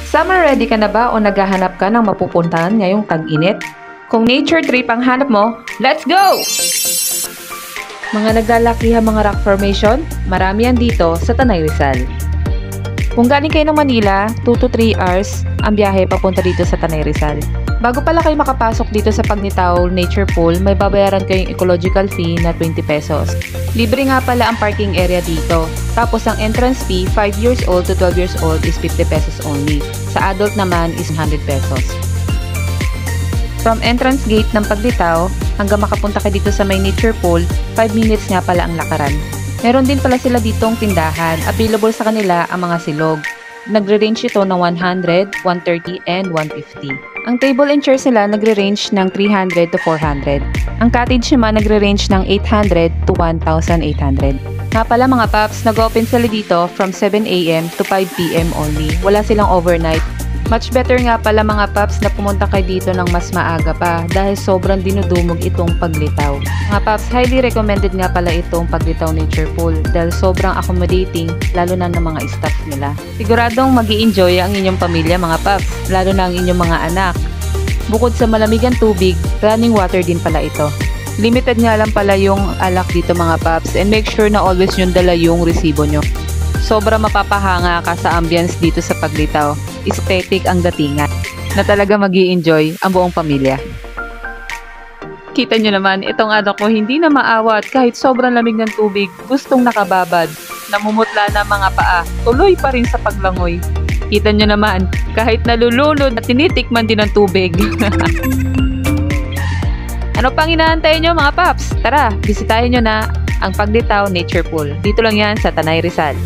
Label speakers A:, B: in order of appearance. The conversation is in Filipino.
A: Summer ready ka na ba o naghahanap ka ng mapupuntahan ngayong tag-init? Kung nature trip ang hanap mo, let's go! Mga naglalakihang mga rock formation, marami yan dito sa Tanay Rizal. Kung galing kayo ng Manila, 2 to 3 hours ang biyahe papunta dito sa Tanay Rizal. Bago pala kayo makapasok dito sa Pagnitao Nature Pool, may babayaran kayong ecological fee na 20 pesos. Libre nga pala ang parking area dito. Tapos ang entrance fee, 5 years old to 12 years old is 50 pesos only. Sa adult naman is 100 pesos. From entrance gate ng Pagnitao hanggang makapunta ka dito sa may nature pool, 5 minutes nga pala ang lakaran. Meron din pala sila ditong tindahan. Available sa kanila ang mga silog. Nagre-range ito ng 100, 130, and 150. Ang table and chairs nila nagre-range ng 300 to 400. Ang cottage naman nagre-range ng 800 to 1,800. Nga pala mga paps, nag-open sila dito from 7 AM to 5 PM only. Wala silang overnight. Much better nga pala mga paps na pumunta kayo dito ng mas maaga pa dahil sobrang dinudumog itong paglitaw. Mga paps, highly recommended nga pala itong Paglitaw Nature Pool dahil sobrang accommodating lalo na ng mga staff nila. Siguradong mag-i-enjoy ang inyong pamilya mga paps, lalo na ang inyong mga anak. Bukod sa malamigang tubig, running water din pala ito. Limited nga lang pala yung alak dito mga paps and make sure na always yung dala yung resibo nyo. Sobra mapapahanga ka sa ambience dito sa Paglitaw. Aesthetic ang datingan na talaga mag-i-enjoy ang buong pamilya. Kita nyo naman, itong anak ko hindi na maawa at kahit sobrang lamig ng tubig, gustong nakababad, namumutla na mga paa, tuloy pa rin sa paglangoy. Kita nyo naman, kahit nalulunod at tinitikman din ng tubig. Ano pang inaantay nyo mga paps? Tara, bisitahin nyo na ang Paglitaw Nature Pool. Dito lang yan sa Tanay Rizal.